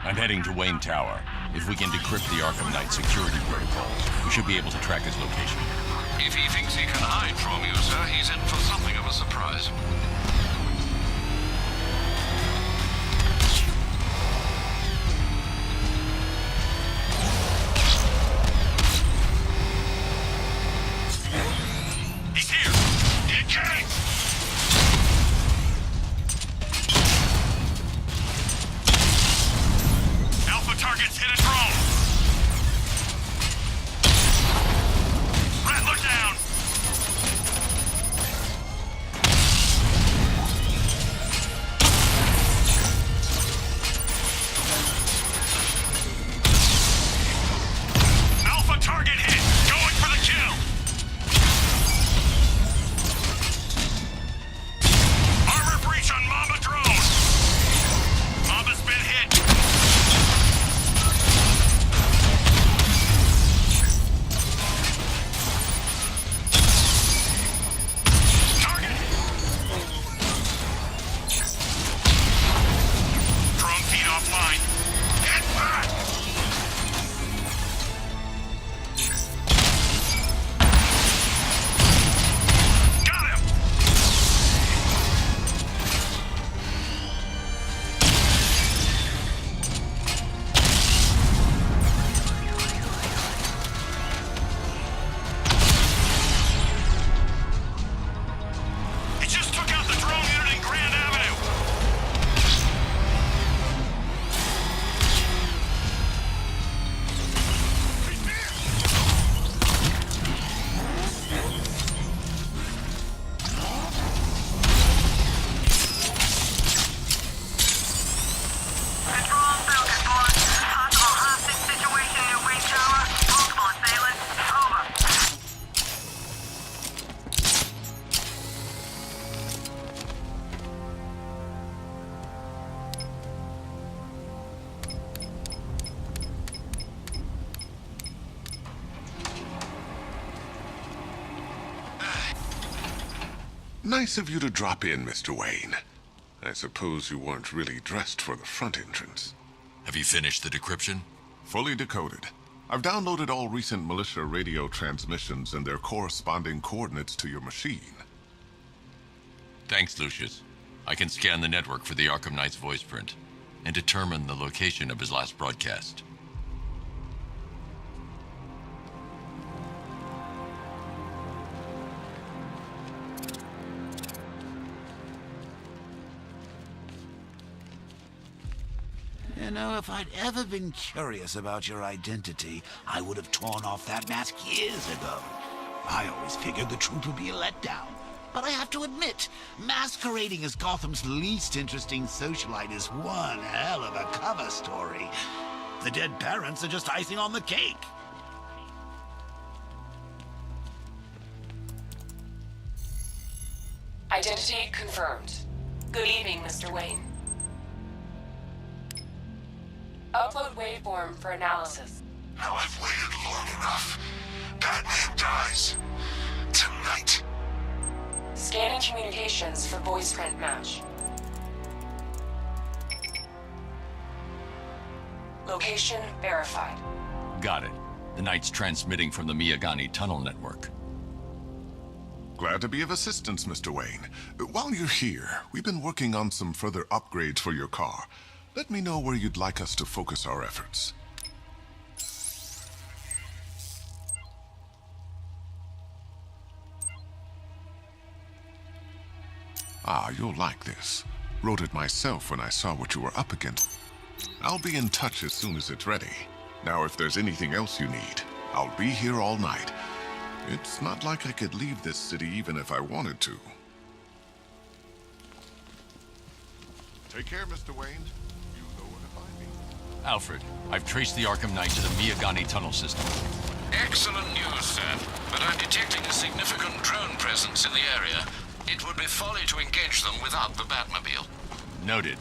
I'm heading to Wayne Tower. If we can decrypt the Arkham Knight security protocols, we should be able to track his location. If he thinks he can hide from you, sir, he's in for something of a surprise. He's here! DK! Alpha targets hit a drone! Red, look down! Alpha target hit! Going for the kill! Armor breach on Mama drone! Mama's been hit! Target! Drone feed offline. Hit back! Got him! He just took out the drone unit in Grand Avenue! Control Falcon 1. Possible hostage situation near Wayne Tower. Multiple assailants. Over. Nice of you to drop in, Mr. Wayne. I suppose you weren't really dressed for the front entrance. Have you finished the decryption? Fully decoded. I've downloaded all recent militia radio transmissions and their corresponding coordinates to your machine. Thanks, Lucius. I can scan the network for the Arkham Knight's voice print and determine the location of his last broadcast. You know, if I'd ever been curious about your identity, I would have torn off that mask years ago. I always figured the truth would be a letdown. But I have to admit, masquerading as Gotham's least interesting socialite is one hell of a cover story. The dead parents are just icing on the cake. Identity confirmed. Good evening, Mr. Wayne. Upload waveform for analysis. Now I've waited long enough. Batman dies. Tonight. Scanning communications for voice print match. Location verified. Got it. The Knight's transmitting from the Miyagani tunnel network. Glad to be of assistance, Mr. Wayne. While you're here, we've been working on some further upgrades for your car. Let me know where you'd like us to focus our efforts. Ah, you'll like this. Wrote it myself when I saw what you were up against. I'll be in touch as soon as it's ready. Now, if there's anything else you need, I'll be here all night. It's not like I could leave this city even if I wanted to. Take care, Mr. Wayne. You know where to find me. Alfred, I've traced the Arkham Knight to the Miyagani tunnel system. Excellent news, sir. But I'm detecting a significant drone presence in the area. It would be folly to engage them without the Batmobile. Noted.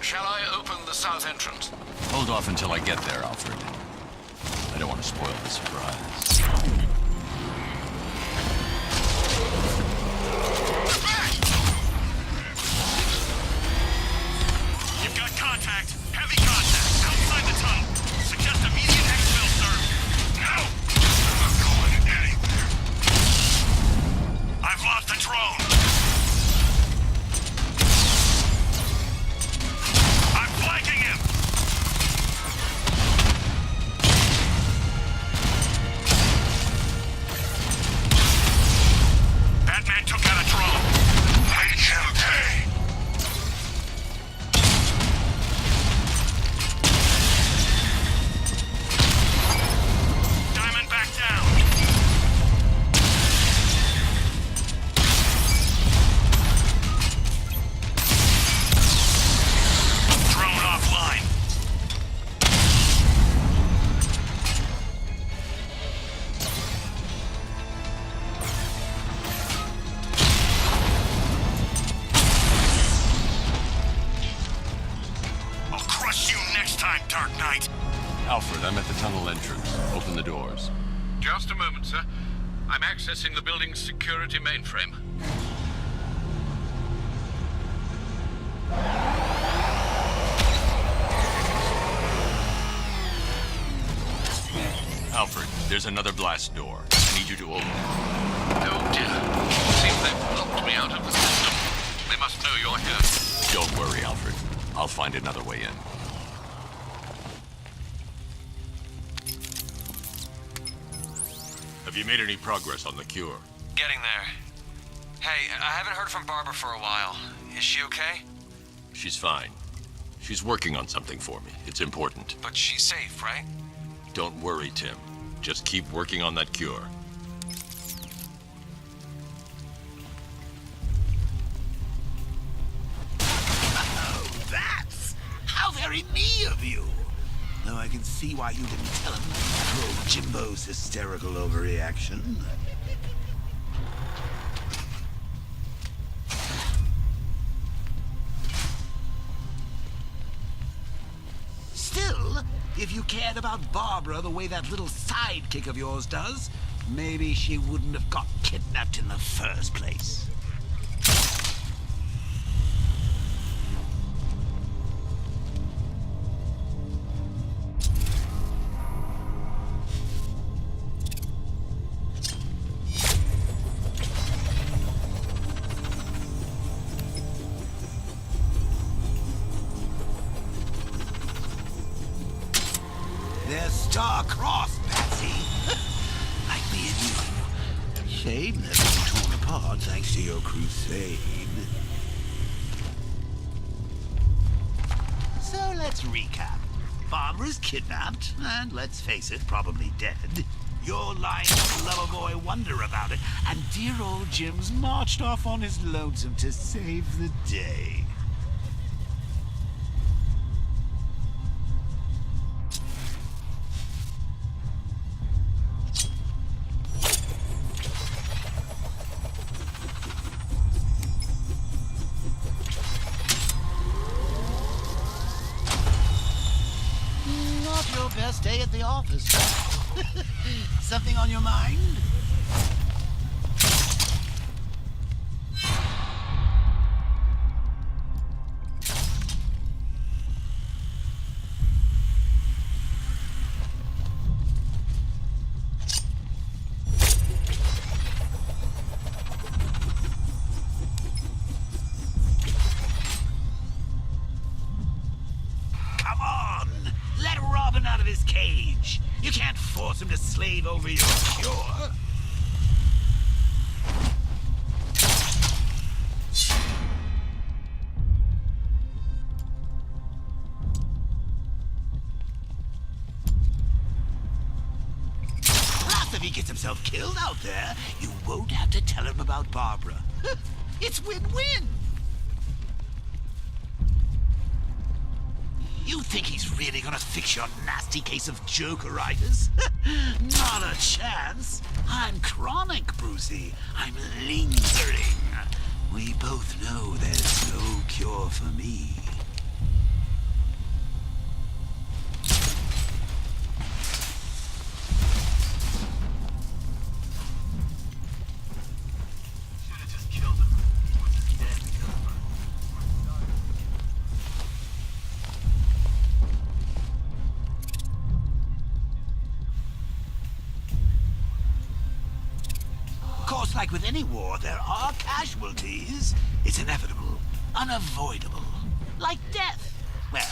Shall I open the south entrance? Hold off until I get there, Alfred. I don't want to spoil the surprise. You've got contact. Heavy contact. time, Dark Knight. Alfred, I'm at the tunnel entrance. Open the doors. Just a moment, sir. I'm accessing the building's security mainframe. Alfred, there's another blast door. I need you to open it. Oh dear. Seems they've locked me out of the system. They must know you're here. Don't worry, Alfred. I'll find another way in. Have you made any progress on the cure? Getting there. Hey, I haven't heard from Barbara for a while. Is she okay? She's fine. She's working on something for me. It's important. But she's safe, right? Don't worry, Tim. Just keep working on that cure. Oh, that's how very me of you. Though I can see why you didn't tell him after old Jimbo's hysterical overreaction. Still, if you cared about Barbara the way that little sidekick of yours does, maybe she wouldn't have got kidnapped in the first place. They're star-crossed, Patsy. Like me and you. Shame they're being torn apart thanks to your crusade. So let's recap. Barbara's kidnapped, and let's face it, probably dead. You're lying to lover boy wonder about it, and dear old Jim's marched off on his lonesome to save the day. Your best day at the office. Something on your mind? Out of his cage. You can't force him to slave over your cure. Plus, if he gets himself killed out there, you won't have to tell him about Barbara. It's win-win. You think he's really gonna fix your nasty case of jokeritis? Not a chance. I'm chronic, Brucey. I'm lingering. We both know there's no cure for me. Should've just killed him. He was dead. Of course, like with any war, there are casualties. It's inevitable, unavoidable, like death. Well,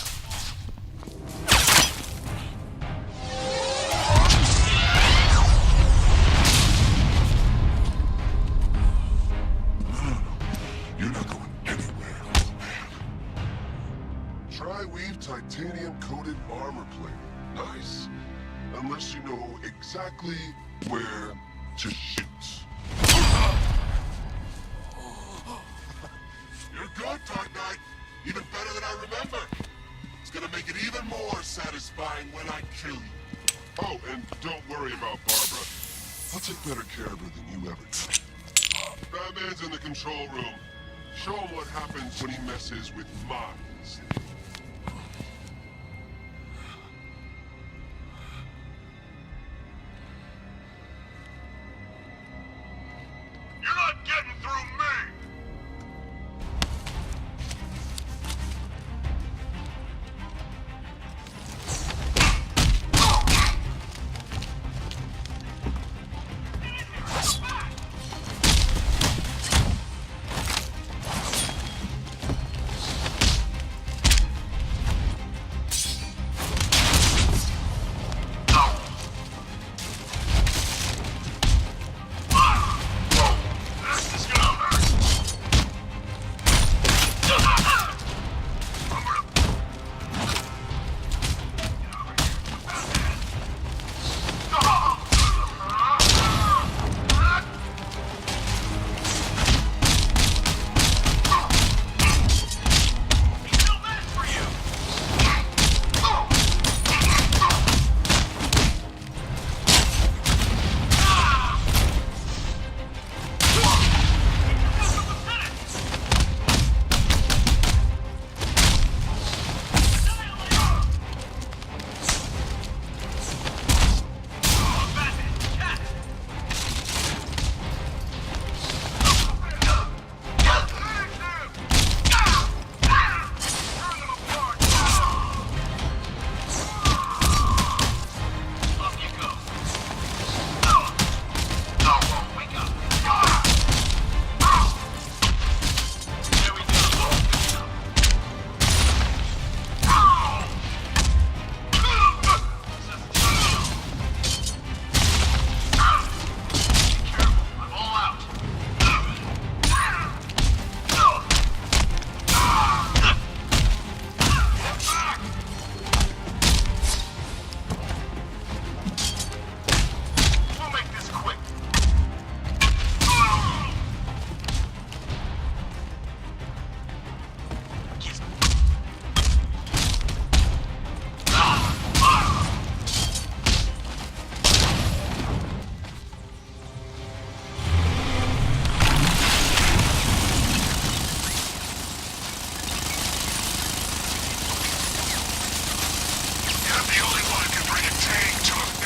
You're not going anywhere, man. Tri-weave titanium-coated armor plate. Nice. Unless you know exactly where to shoot. You're good, Dark Knight. Even better than I remember. It's gonna make it even more satisfying when I kill you. Oh, and don't worry about Barbara. I'll take better care of her than you ever did. Batman's in the control room. Show him what happens when he messes with minds.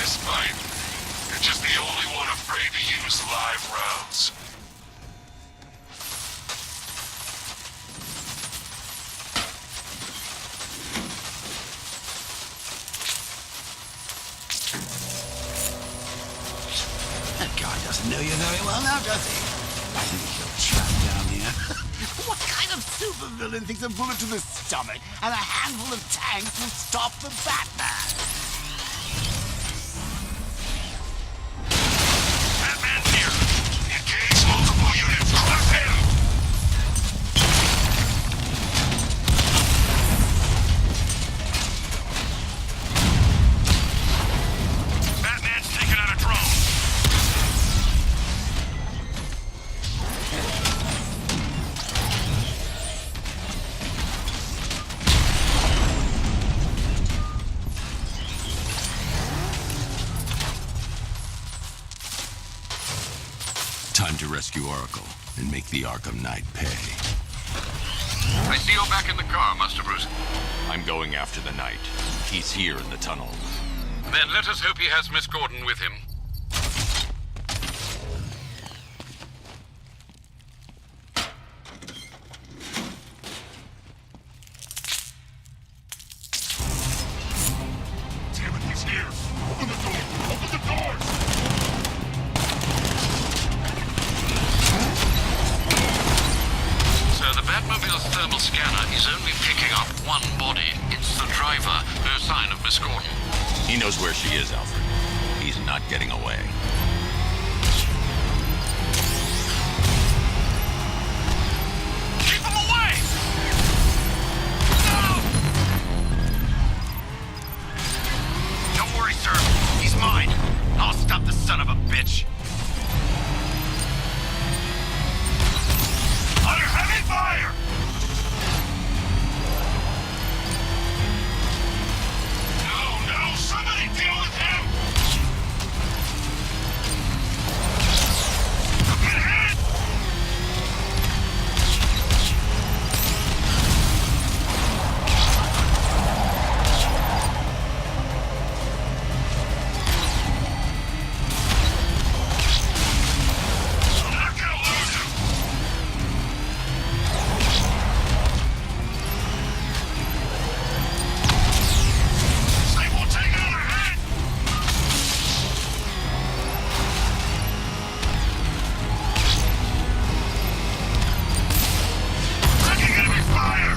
this pipe. You're just the only one afraid to use live rounds. That guy doesn't know you very well now, does he? I think he'll chap down here. What kind of supervillain thinks a bullet to the stomach and a handful of tanks will stop the Batman? Batman's here. Engage multiple units. Crush him! Batman's taking out a drone. Time to rescue Oracle and make the Arkham Knight pay. I see you're back in the car, Master Bruce. I'm going after the Knight. He's here in the tunnel. Then let us hope he has Miss Gordon with him. Damn it, he's here. Open the door. Open the doors. So the Batmobile's thermal scanner is only picking up one body. It's the driver. No sign of Miss Gordon. He knows where she is, Alfred. He's not getting away. Keep him away! No! Don't worry, sir. He's mine. I'll stop the son of a bitch. Under heavy fire! No, somebody deal with him! Get hit! I'm not gonna lose him! They will take another hit! Taking enemy fire!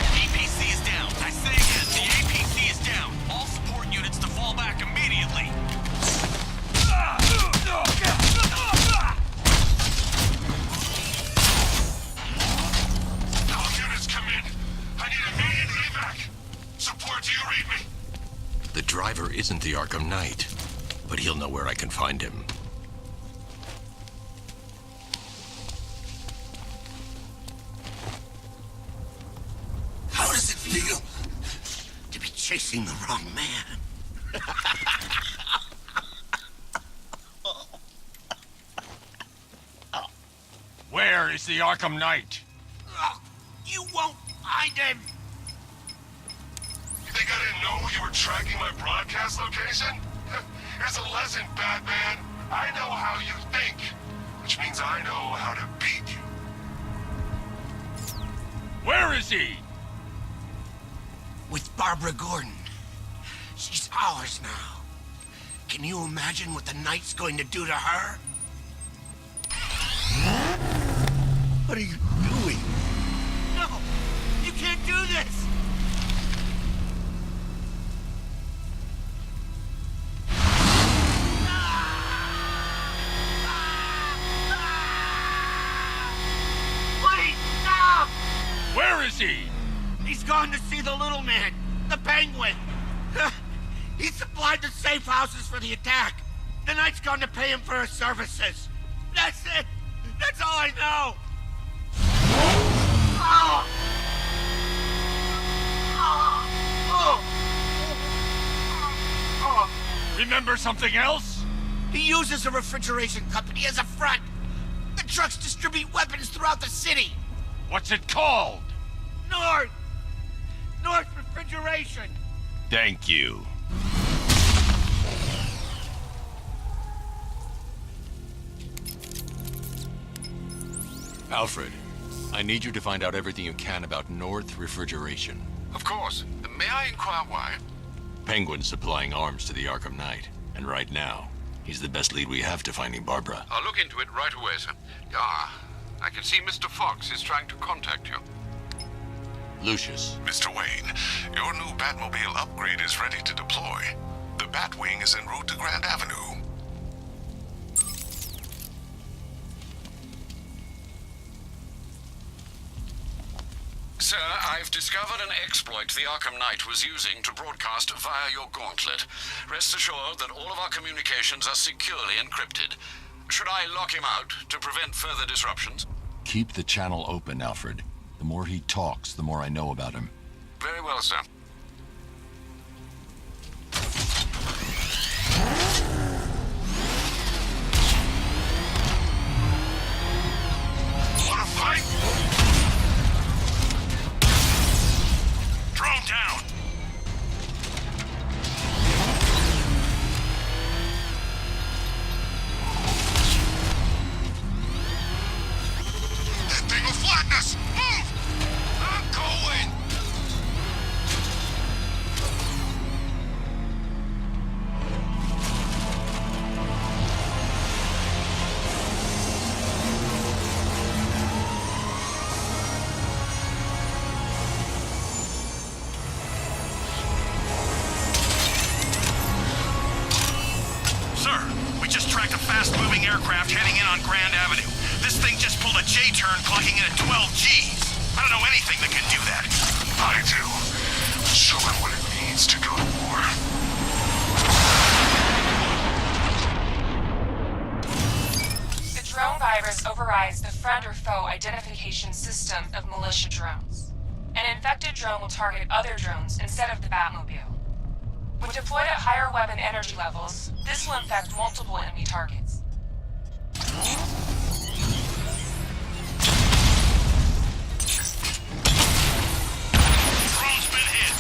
APC is down. I say again, the APC is down. All support units to fall back immediately. All units come in. I need immediate evac. Support, do you read me? The driver isn't the Arkham Knight, but he'll know where I can find him. How does it feel to be chasing the wrong man? Where is the Arkham Knight? You won't find him! You think I didn't know you were tracking my broadcast location? Here's a lesson, Batman. I know how you think, which means I know how to beat you. Where is he? With Barbara Gordon. She's ours now. Can you imagine what the Knight's going to do to her? What are you doing? No! You can't do this! Please, stop! Where is he? He's gone to see the little man, the Penguin. He supplied the safe houses for the attack. The Knight's gone to pay him for his services. That's it. That's all I know. Oh. Remember something else? He uses a refrigeration company as a front. The trucks distribute weapons throughout the city. What's it called? North Refrigeration. Thank you. Alfred, I need you to find out everything you can about North Refrigeration. Of course. May I inquire why? Penguin's supplying arms to the Arkham Knight, and right now, he's the best lead we have to finding Barbara. I'll look into it right away, sir. I can see Mr. Fox is trying to contact you. Lucius. Mr. Wayne, your new Batmobile upgrade is ready to deploy. The Batwing is en route to Grand Avenue. Sir, I've discovered an exploit the Arkham Knight was using to broadcast via your gauntlet. Rest assured that all of our communications are securely encrypted. Should I lock him out to prevent further disruptions? Keep the channel open, Alfred. The more he talks, the more I know about him. Very well, sir. Want to fight? Drone down! That thing will flatten us! Move! I'm going! Sir, we just tracked a fast-moving aircraft heading in on Grand Avenue. This thing just pulled a J-turn clocking in at 12 Gs. I don't know anything that can do that. I do. Show him what it means to go to war. The drone virus overrides the friend or foe identification system of militia drones. An infected drone will target other drones instead of the Batmobile. When deployed at higher weapon energy levels, this will infect multiple enemy targets. Drone's been hit.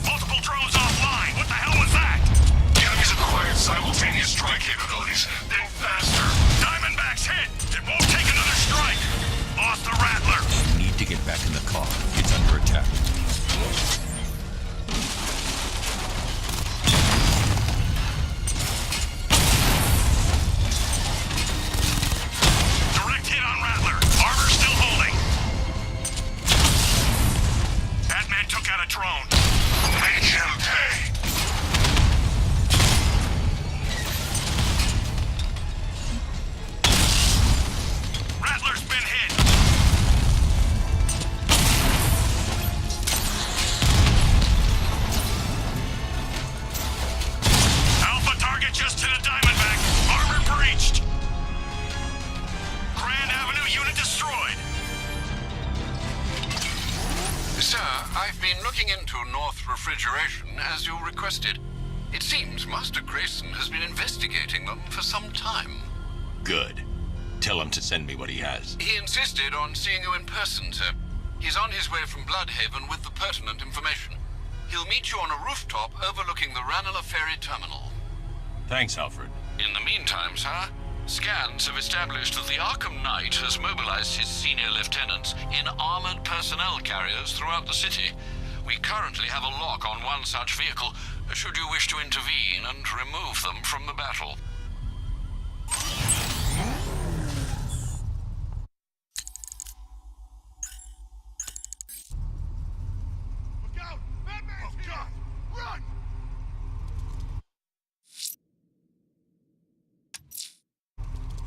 Multiple drones offline. What the hell was that? The enemies acquired simultaneous strike capabilities, then faster. Diamondback's hit. It won't take another strike. Lost the Rattler. You need to get back in the car. It's under attack. Direct hit on Rattler. Armor still holding. Batman took out a drone. Make him pay. Rattler's been hit. Alpha target just hit a Diamondback. Armor breached. Grand Avenue unit destroyed. Sir, I've been looking into North Refrigeration as you requested. It seems Master Grayson has been investigating them for some time. Good. Tell him to send me what he has. He insisted on seeing you in person, sir. He's on his way from Bloodhaven with the pertinent information. He'll meet you on a rooftop overlooking the Ranelagh Ferry Terminal. Thanks, Alfred. In the meantime, sir, scans have established that the Arkham Knight has mobilized his senior lieutenants in armored personnel carriers throughout the city. We currently have a lock on one such vehicle, should you wish to intervene and remove them from the battle. Look out! Batman's here! Run!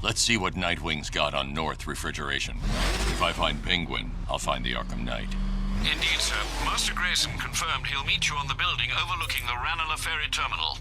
Let's see what Nightwing's got on North Refrigeration. If I find Penguin, I'll find the Arkham Knight. Indeed, sir. Master Grayson confirmed he'll meet you on the building overlooking the Ranelagh Ferry Terminal.